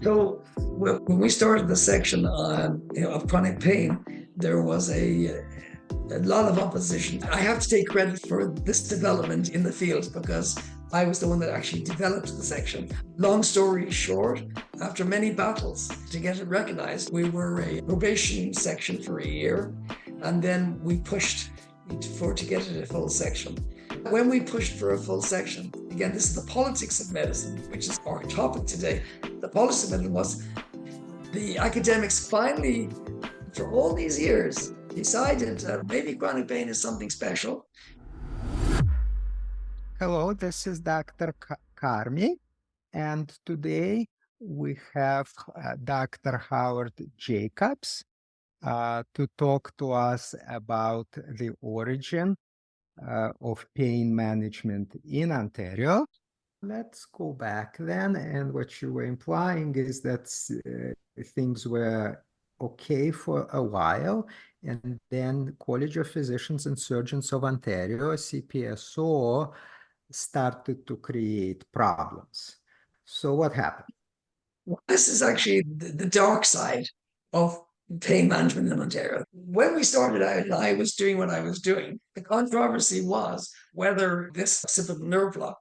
So when we started the section on of chronic pain, there was a lot of opposition. I have to take credit for this development in the field because I was the one that actually developed the section. Long story short, after many battles to get it recognized, we were a probation section for a year, and then we pushed to get it a full section. When we pushed for a full section, again, this is the politics of medicine, which is our topic today. The politics of medicine was the academics finally, for all these years, decided that maybe chronic pain is something special. Hello, this is Dr. Karmi, and today we have Dr. Howard Jacobs to talk to us about the origin of pain management in Ontario. Let's go back then, and what you were implying is that things were okay for a while, and then College of Physicians and Surgeons of Ontario, CPSO, started to create problems. So what happened? This is actually the dark side of pain management in Ontario. When we started out and I was doing what I was doing, the controversy was whether this occipital nerve block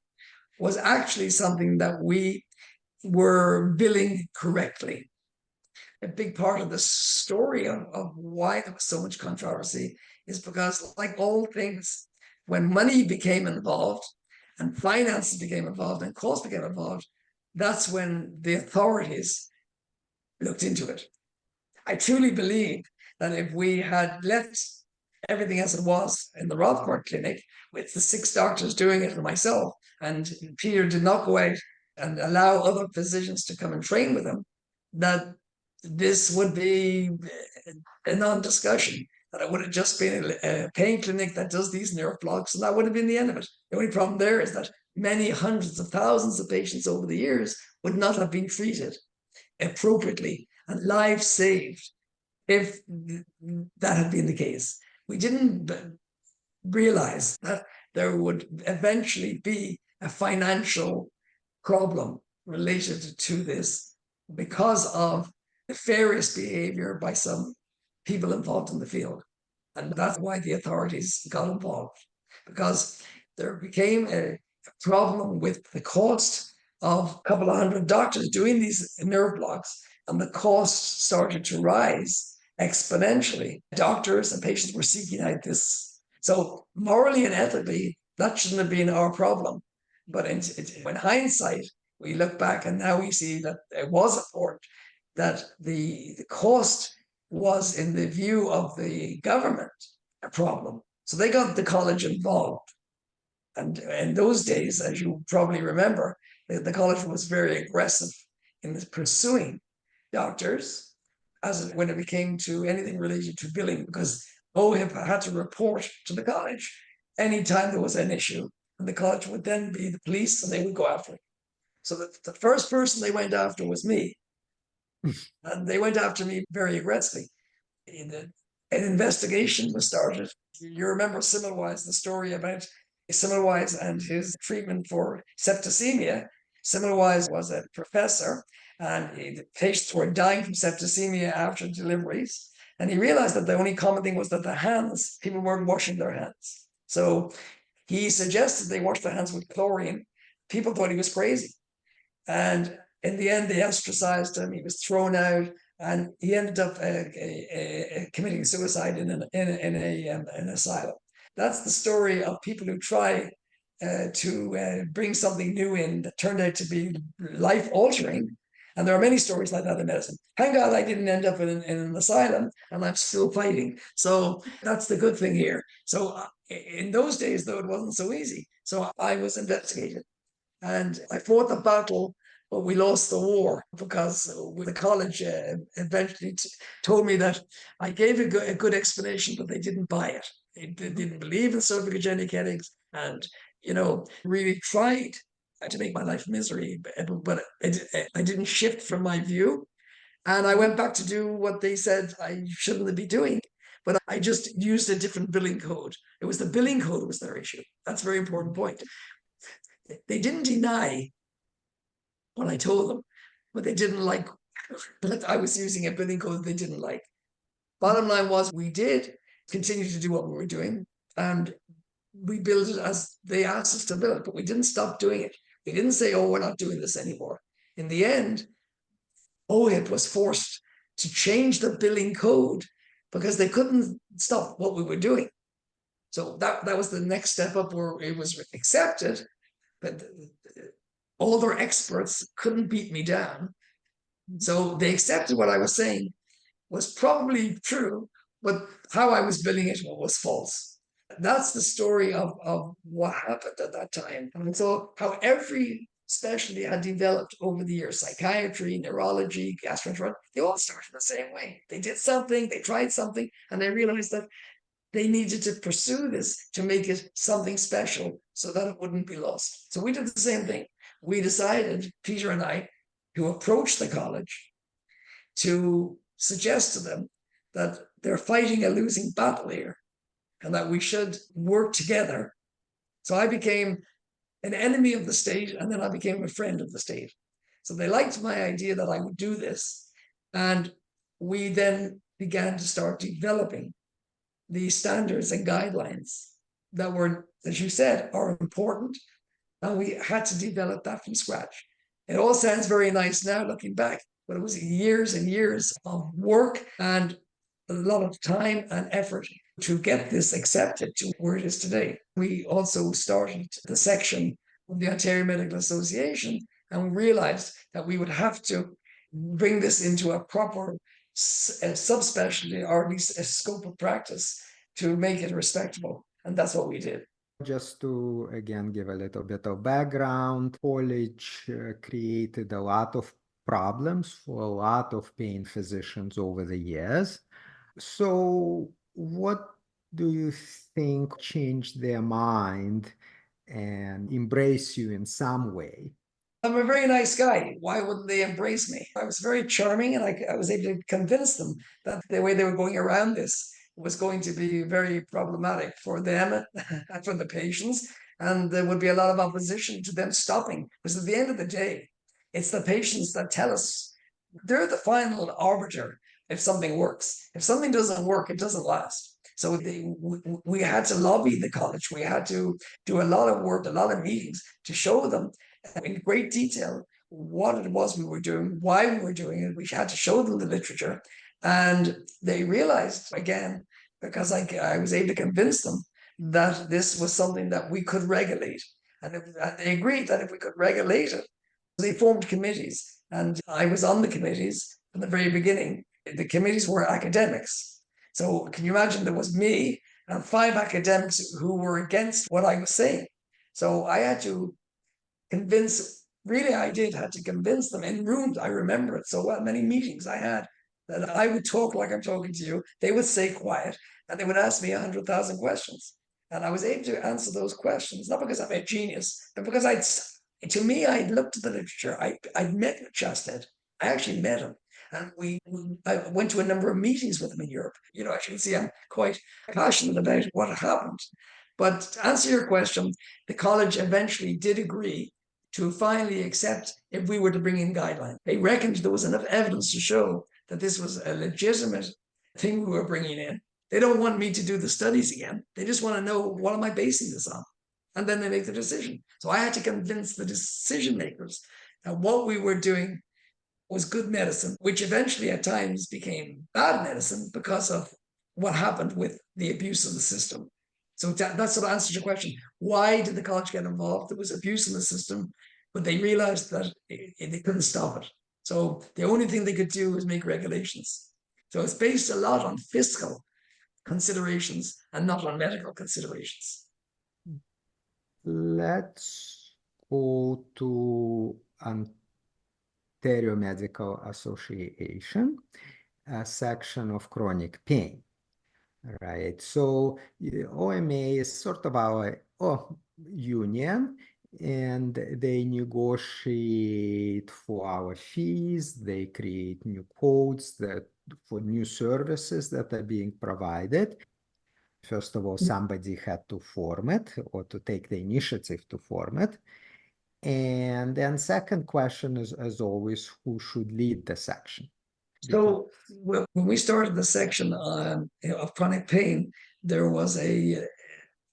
was actually something that we were billing correctly. A big part of the story of why there was so much controversy is because, like all things, when money became involved and finances became involved and costs became involved, that's when the authorities looked into it. I truly believe that if we had left everything as it was in the Rothbard Clinic, with the 6 doctors doing it and myself, and Peter did not go out and allow other physicians to come and train with him, that this would be a non-discussion, that it would have just been a pain clinic that does these nerve blocks, and that would have been the end of it. The only problem there is that many hundreds of thousands of patients over the years would not have been treated appropriately and lives saved if that had been the case. We didn't realize that there would eventually be a financial problem related to this because of nefarious behavior by some people involved in the field. And that's why the authorities got involved, because there became a problem with the cost of a couple of hundred doctors doing these nerve blocks, and the cost started to rise exponentially. Doctors and patients were seeking out this. So morally and ethically, that shouldn't have been our problem. But in hindsight, we look back and now we see that it was important, that the cost was, in the view of the government, a problem. So they got the college involved. And in those days, as you probably remember, the college was very aggressive in pursuing doctors as when it came to anything related to billing, because OHIP had to report to the college anytime there was an issue. And the college would then be the police and they would go after it. So the first person they went after was me. And they went after me very aggressively. An investigation was started. You remember Semmelweis, the story about Semmelweis and his treatment for septicemia. Semmelweis was a professor, and the patients were dying from septicemia after deliveries. And he realized that the only common thing was that the hands, people weren't washing their hands. So he suggested they wash their hands with chlorine. People thought he was crazy. And in the end, they ostracized him. He was thrown out, and he ended up committing suicide in an asylum. That's the story of people who try to bring something new in that turned out to be life-altering. And there are many stories like that in medicine. Thank God I didn't end up in an asylum, and I'm still fighting. So that's the good thing here. So in those days, though, it wasn't so easy. So I was investigated. And I fought the battle, but we lost the war because the college eventually told me that I gave a good explanation, but they didn't buy it. They didn't believe in cervicogenic headaches, and really tried to make my life misery. But I didn't shift from my view, and I went back to do what they said I shouldn't be doing. But I just used a different billing code. It was the billing code that was their issue. That's a very important point. They didn't deny what I told them, but they didn't like that I was using a billing code they didn't like. Bottom line was we did continue to do what we were doing, and we built it as they asked us to build it, but we didn't stop doing it. We didn't say, oh, we're not doing this anymore. In the end, OHIP was forced to change the billing code because they couldn't stop what we were doing. So that was the next step up where it was accepted, but all their experts couldn't beat me down. So they accepted what I was saying was probably true, but how I was billing it was false. That's the story of what happened at that time. And so how every specialty had developed over the years, psychiatry, neurology, gastroenterology, they all started the same way. They did something, they tried something, and they realized that they needed to pursue this to make it something special so that it wouldn't be lost. So we did the same thing. We decided, Peter and I, to approach the college to suggest to them that they're fighting a losing battle here and that we should work together. So I became an enemy of the state, and then I became a friend of the state. So they liked my idea that I would do this. And we then began to start developing the standards and guidelines that were, as you said, are important. And we had to develop that from scratch. It all sounds very nice now looking back, but it was years and years of work and a lot of time and effort to get this accepted to where it is today. We also started the section of the Ontario Medical Association, and we realized that we would have to bring this into a proper subspecialty, or at least a scope of practice, to make it respectable. And that's what we did. Just to, again, give a little bit of background, college created a lot of problems for a lot of pain physicians over the years. So what do you think changed their mind and embrace you in some way? I'm a very nice guy. Why wouldn't they embrace me? I was very charming, and I was able to convince them that the way they were going around this was going to be very problematic for them and for the patients. And there would be a lot of opposition to them stopping. Because at the end of the day, it's the patients that tell us they're the final arbiter if something works. If something doesn't work, it doesn't last. So we had to lobby the college. We had to do a lot of work, a lot of meetings to show them in great detail what it was we were doing, why we were doing it. We had to show them the literature. And they realized, again, because I was able to convince them that this was something that we could regulate. And they agreed that if we could regulate it, they formed committees. And I was on the committees from the very beginning. The committees were academics. So can you imagine, there was me and 5 academics who were against what I was saying. So I had to had to convince them in rooms. I remember it so well, many meetings I had, that I would talk like I'm talking to you. They would stay quiet, and they would ask me 100,000 questions. And I was able to answer those questions, not because I'm a genius, but because I'd looked at the literature. I'd met Chasted. I actually met him. And I went to a number of meetings with him in Europe. As you can see, I'm quite passionate about what happened. But to answer your question, the college eventually did agree to finally accept if we were to bring in guidelines. They reckoned there was enough evidence to show that this was a legitimate thing we were bringing in. They don't want me to do the studies again. They just want to know, what am I basing this on? And then they make the decision. So I had to convince the decision makers that what we were doing was good medicine, which eventually at times became bad medicine because of what happened with the abuse of the system. So that's what answers your question. Why did the college get involved? There was abuse in the system, but they realized that they couldn't stop it. So the only thing they could do was make regulations. So it's based a lot on fiscal considerations and not on medical considerations. Let's go to Ontario Medical Association, a section of chronic pain. Right. So OMA is sort of our union, and they negotiate for our fees. They create new codes for new services that are being provided. First of all, somebody had to form it, or to take the initiative to form it. And then second question is, as always, who should lead the section? So when we started the section on of chronic pain, there was a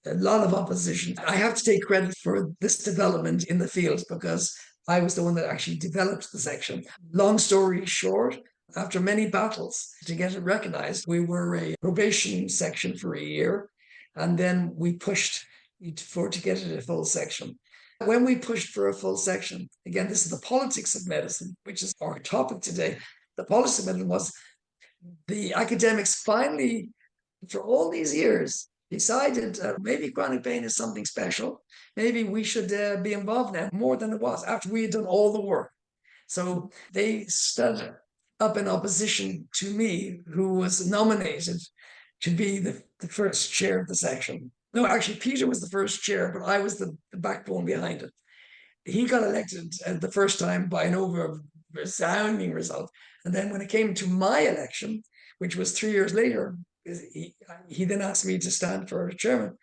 lot of opposition. I have to take credit for this development in the field because I was the one that actually developed the section. Long story short, after many battles to get it recognized, we were a probation section for a year, and then we pushed to get it a full section. When we pushed for a full section, again, this is the politics of medicine, which is our topic today. The politics of medicine was the academics finally, for all these years, decided maybe chronic pain is something special. Maybe we should be involved now more than it was after we had done all the work. So they stood up in opposition to me, who was nominated to be the first chair of the section. No, actually, Peter was the first chair, but I was the backbone behind it. He got elected the first time by an resounding result. And then when it came to my election, which was 3 years later, he then asked me to stand for chairman.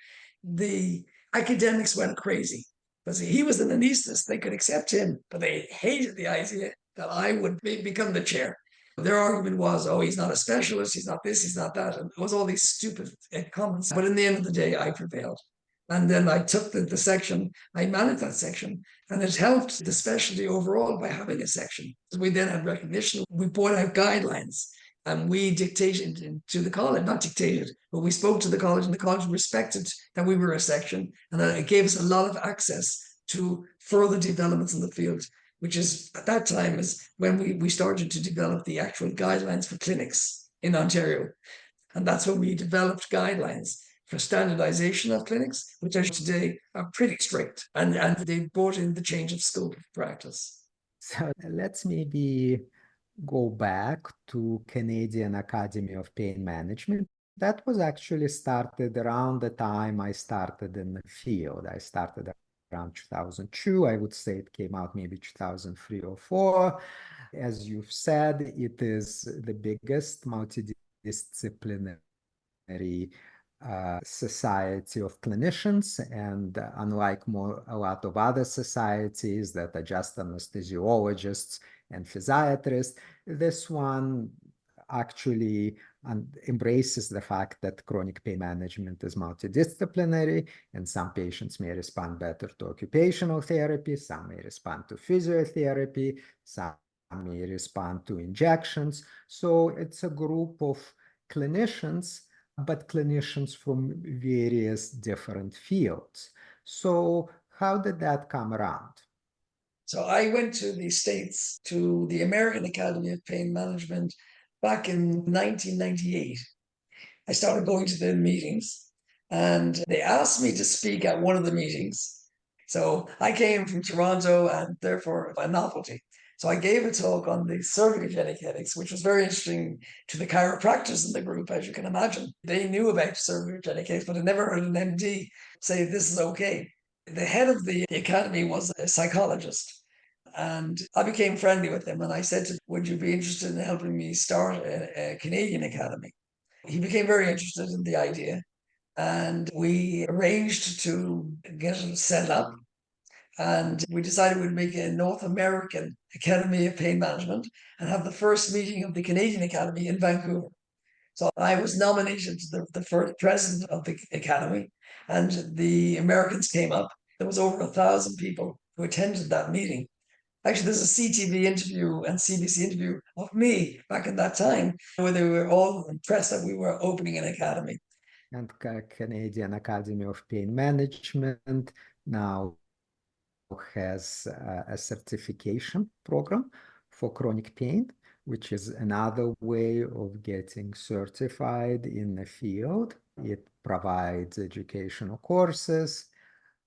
The academics went crazy because he was an anesthetist. They could accept him, but they hated the idea that I would become the chair. Their argument was, oh, he's not a specialist, he's not this, he's not that. And it was all these stupid comments. But in the end of the day, I prevailed. And then I took the section, I managed that section, and it helped the specialty overall by having a section. We then had recognition. We brought out guidelines and we dictated to the college, not dictated, but we spoke to the college, and the college respected that we were a section, and that it gave us a lot of access to further developments in the field, which is at that time is when we started to develop the actual guidelines for clinics in Ontario. And that's when we developed guidelines for standardization of clinics, which are today are pretty strict, and they brought in the change of scope of practice. So let's maybe go back to Canadian Academy of Pain Management. That was actually started around the time I started in the field. I started around 2002. I would say it came out maybe 2003 or 4. As you've said, it is the biggest multidisciplinary society of clinicians, and unlike a lot of other societies that are just anesthesiologists and physiatrists, this one actually embraces the fact that chronic pain management is multidisciplinary, and some patients may respond better to occupational therapy, some may respond to physiotherapy, some may respond to injections. So it's a group of clinicians, but clinicians from various different fields. So how did that come around? So I went to the States, to the American Academy of Pain Management back in 1998. I started going to the meetings, and they asked me to speak at one of the meetings. So I came from Toronto, and therefore a novelty. So I gave a talk on the cervicogenic headaches, which was very interesting to the chiropractors in the group, as you can imagine. They knew about cervicogenic headaches, but I never heard an MD say this is okay. The head of the academy was a psychologist, and I became friendly with him. And I said to him, would you be interested in helping me start a Canadian academy? He became very interested in the idea, and we arranged to get it set up. And we decided we'd make a North American Academy of Pain Management and have the first meeting of the Canadian Academy in Vancouver. So I was nominated the first president of the academy, and the Americans came up. There was over 1,000 people who attended that meeting. Actually, there's a CTV interview and CBC interview of me back in that time, where they were all impressed that we were opening an academy. And Canadian Academy of Pain Management now has a certification program for chronic pain, which is another way of getting certified in the field. It provides educational courses.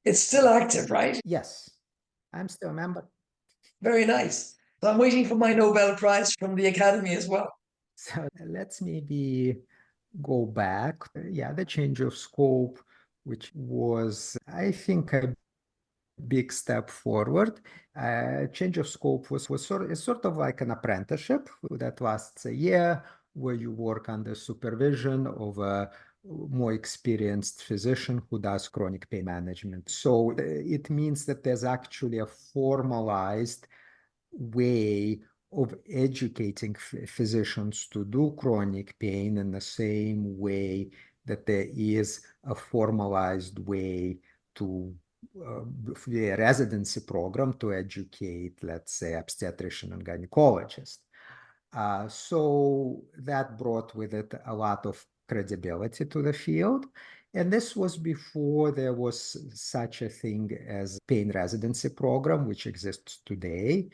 It's still active, right? Yes, I'm still a member. Very nice. So I'm waiting for my Nobel Prize from the Academy as well. So let's maybe go back. Yeah, the change of scope, which was, I think, a big step forward. Change of scope was sort of like an apprenticeship that lasts a year, where you work under supervision of a more experienced physician who does chronic pain management. So it means that there's actually a formalized way of educating physicians to do chronic pain in the same way that there is a formalized way to the residency program to educate, let's say, obstetrician and gynecologist. So that brought with it a lot of credibility to the field. And this was before there was such a thing as pain residency program, which exists today.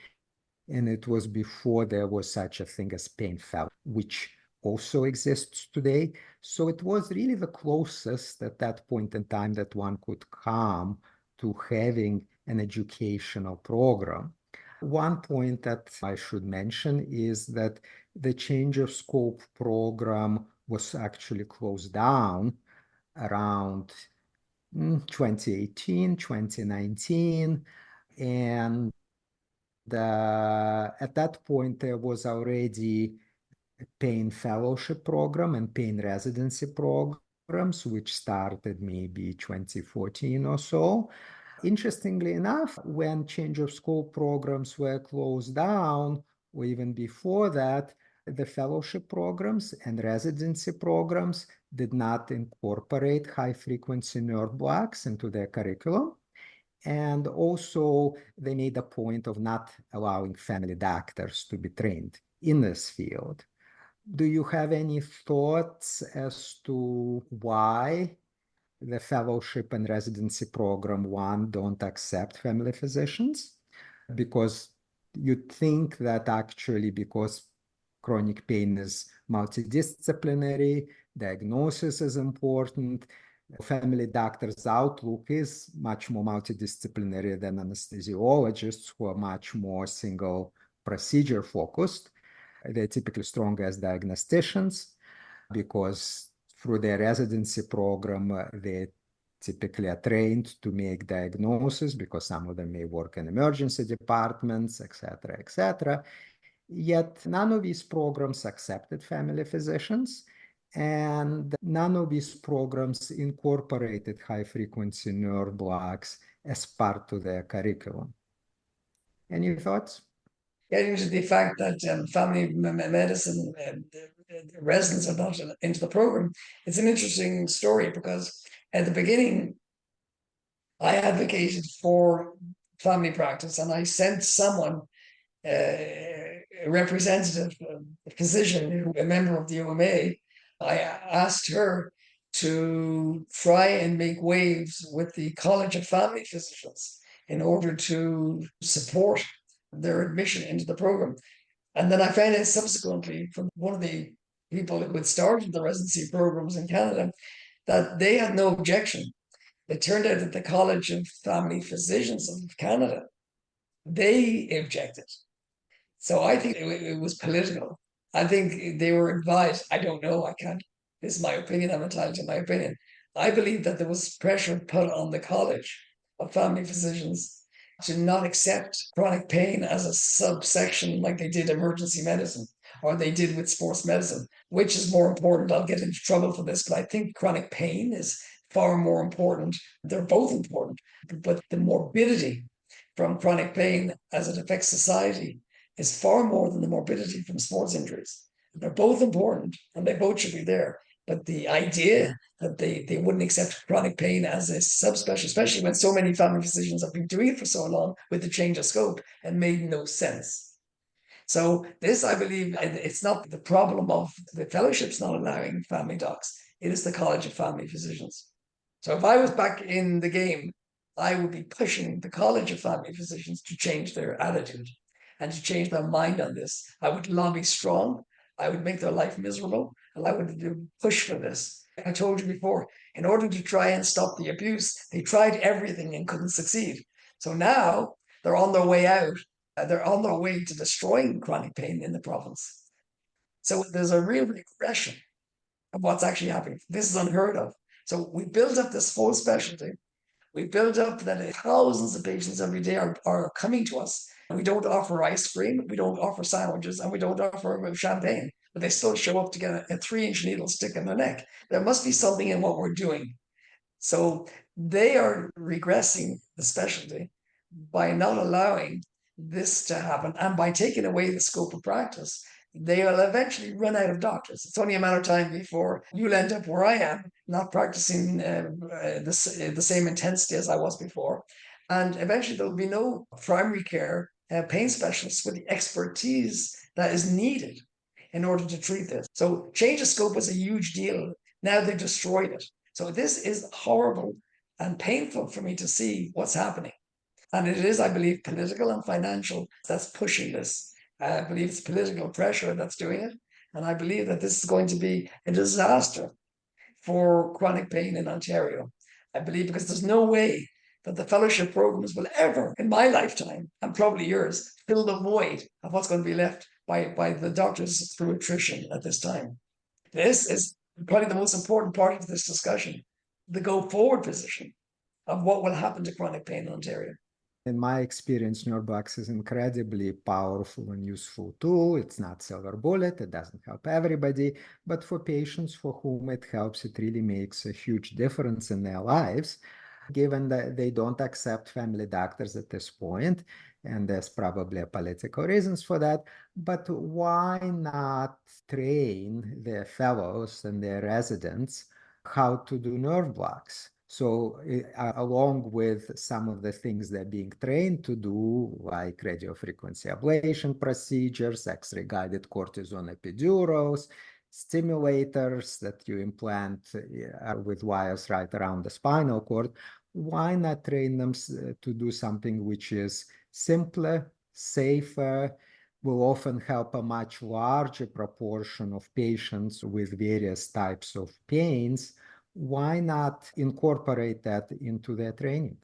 And it was before there was such a thing as pain fellow, which also exists today. So it was really the closest at that point in time that one could come to having an educational program. One point that I should mention is that the change of scope program was actually closed down around 2018, 2019. And at that point, there was already a pain fellowship program and pain residency programs, which started maybe 2014 or so. Interestingly enough, when change of scope programs were closed down, or even before that, the fellowship programs and residency programs did not incorporate high-frequency nerve blocks into their curriculum. And also, they made a point of not allowing family doctors to be trained in this field. Do you have any thoughts as to why the fellowship and residency program one don't accept family physicians? Because you'd think that actually because chronic pain is multidisciplinary, diagnosis is important, family doctor's outlook is much more multidisciplinary than anesthesiologists who are much more single procedure focused. They're typically strong as diagnosticians because through their residency program, they typically are trained to make diagnosis because some of them may work in emergency departments, et cetera, et cetera. Yet none of these programs accepted family physicians, and none of these programs incorporated high-frequency nerve blocks as part of their curriculum. Any thoughts? Getting to the fact that family medicine residents are not into the program, it's an interesting story because at the beginning, I advocated for family practice and I sent someone, a representative, a physician, a member of the OMA. I asked her to try and make waves with the College of Family Physicians in order to support their admission into the program. And then I found out subsequently from one of the people who had started the residency programs in Canada that they had no objection. It turned out that the College of Family Physicians of Canada, they objected. So I think it was political. I think they were advised. I don't know. I can't. This is my opinion. I'm entitled to my opinion. I believe that there was pressure put on the College of Family Physicians to not accept chronic pain as a subsection like they did emergency medicine or they did with sports medicine. Which is more important? I'll get into trouble for this, but I think chronic pain is far more important. They're both important, but the morbidity from chronic pain as it affects society is far more than the morbidity from sports injuries. They're both important and they both should be there. But the idea that they wouldn't accept chronic pain as a subspecialty, especially when so many family physicians have been doing it for so long with the change of scope, and made no sense. So this, I believe, it's not the problem of the fellowships not allowing family docs. It is the College of Family Physicians. So if I was back in the game, I would be pushing the College of Family Physicians to change their attitude and to change their mind on this. I would lobby strong. I would make their life miserable, and I would push for this. I told you before, in order to try and stop the abuse, they tried everything and couldn't succeed. So now they're on their way out. They're on their way to destroying chronic pain in the province. So there's a real regression of what's actually happening. This is unheard of. So we build up this full specialty. We build up that thousands of patients every day are coming to us. We don't offer ice cream, we don't offer sandwiches, and we don't offer champagne. but they still show up to get a 3-inch needle stick in their neck. There must be something in what we're doing. So they are regressing the specialty by not allowing this to happen, and by taking away the scope of practice, they will eventually run out of doctors. It's only a matter of time before you'll end up where I am, not practicing the same intensity as I was before. And eventually there'll be no primary care pain specialists with the expertise that is needed in order to treat this. So change of scope was a huge deal. Now they've destroyed it. So this is horrible and painful for me to see what's happening. And it is, I believe, political and financial that's pushing this. I believe it's political pressure that's doing it. And I believe that this is going to be a disaster for chronic pain in Ontario. I believe because there's no way that the fellowship programs will ever, in my lifetime, and probably yours, fill the void of what's going to be left by the doctors through attrition at this time. This is probably the most important part of this discussion, the go forward position of what will happen to chronic pain in Ontario. In my experience, NeuroBox is incredibly powerful and useful tool. It's not silver bullet. It doesn't help everybody, but for patients for whom it helps, it really makes a huge difference in their lives. Given that they don't accept family doctors at this point, and there's probably political reasons for that, but why not train their fellows and their residents how to do nerve blocks? So along with some of the things they're being trained to do, like radiofrequency ablation procedures, X-ray guided cortisone epidurals, stimulators that you implant with wires right around the spinal cord, why not train them to do something which is simpler, safer, will often help a much larger proportion of patients with various types of pains? Why not incorporate that into their training?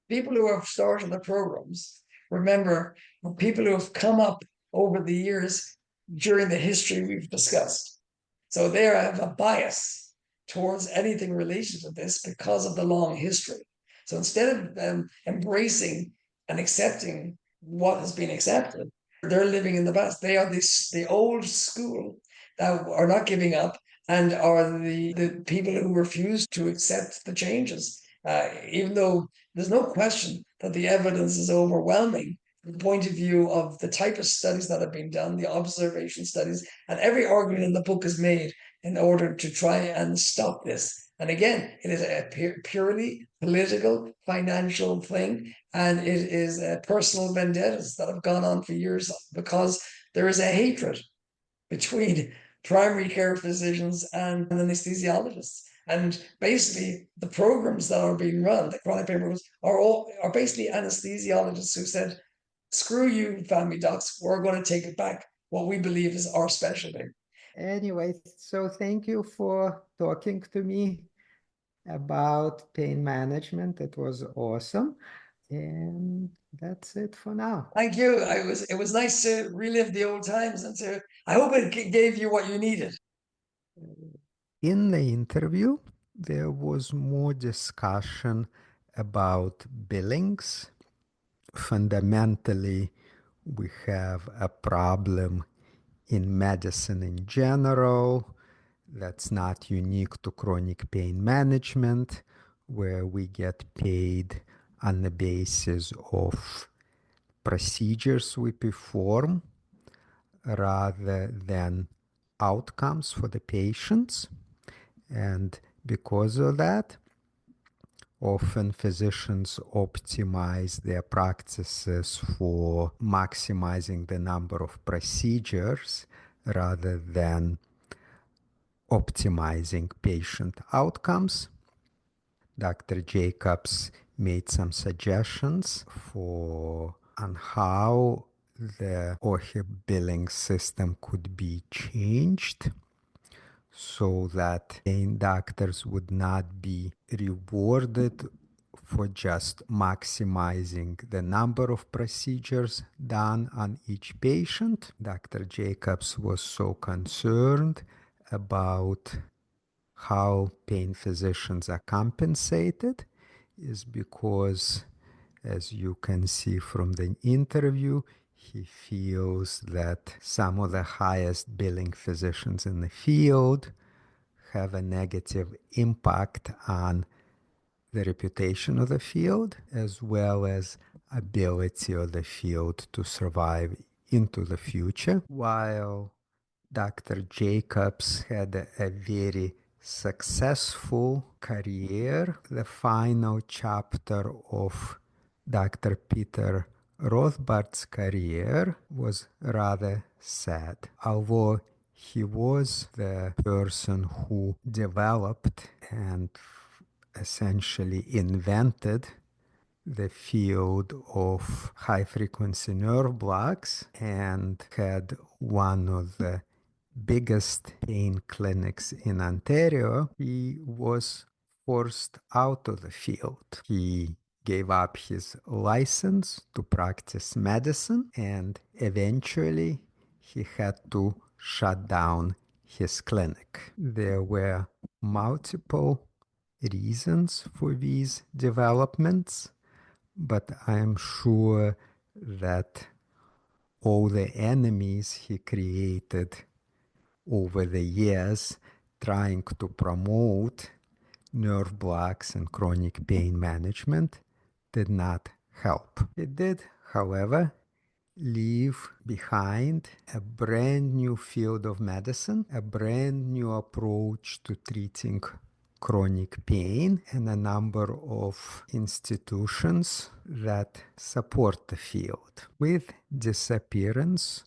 People who have started the programs, remember, people who have come up over the years during the history we've discussed. So they have a bias towards anything related to this because of the long history. So instead of them embracing and accepting what has been accepted, they're living in the past. They are the old school that are not giving up and are the people who refuse to accept the changes. Even though there's no question that the evidence is overwhelming from the point of view of the type of studies that have been done, the observation studies, and every argument in the book is made in order to try and stop this. And again, it is a purely political, financial thing, and it is personal vendettas that have gone on for years because there is a hatred between primary care physicians and anesthesiologists. And basically, the programs that are being run, the chronic pain programs, are basically anesthesiologists who said, "Screw you, family docs. We're going to take it back. What we believe is our specialty." Anyway, so thank you for talking to me about pain management. It was awesome. And that's it for now. Thank you. It was nice to relive the old times and I hope it gave you what you needed. In the interview, there was more discussion about billings. Fundamentally, we have a problem in medicine in general that's not unique to chronic pain management, where we get paid on the basis of procedures we perform rather than outcomes for the patients. And because of that, often physicians optimize their practices for maximizing the number of procedures rather than optimizing patient outcomes. Dr. Jacobs made some suggestions on how the OHIP billing system could be changed so that pain doctors would not be rewarded for just maximizing the number of procedures done on each patient. Dr. Jacobs was so concerned about how pain physicians are compensated is because, as you can see from the interview, He feels that some of the highest billing physicians in the field have a negative impact on the reputation of the field, as well as ability of the field to survive into the future. While Dr. Jacobs had a very successful career, the final chapter of Dr. Peter Rothbard's career was rather sad. Although he was the person who developed and essentially invented the field of high frequency nerve blocks and had one of the biggest pain clinics in Ontario, he was forced out of the field. He gave up his license to practice medicine, and eventually he had to shut down his clinic. There were multiple reasons for these developments, but I am sure that all the enemies he created over the years trying to promote nerve blocks and chronic pain management did not help. It did, however, leave behind a brand new field of medicine, a brand new approach to treating chronic pain, and a number of institutions that support the field. With disappearance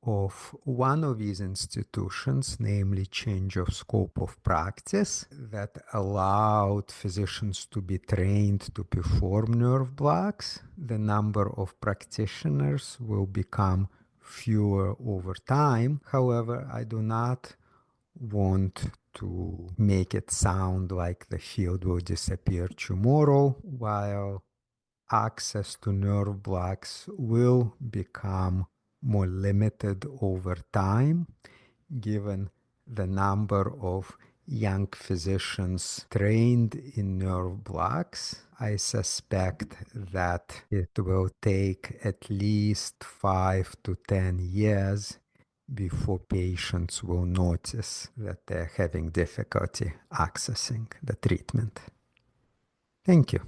of one of these institutions, namely change of scope of practice, that allowed physicians to be trained to perform nerve blocks, the number of practitioners will become fewer over time. However, I do not want to make it sound like the field will disappear tomorrow. While access to nerve blocks will become more limited over time, given the number of young physicians trained in nerve blocks. I suspect that it will take at least 5 to 10 years before patients will notice that they're having difficulty accessing the treatment. Thank you.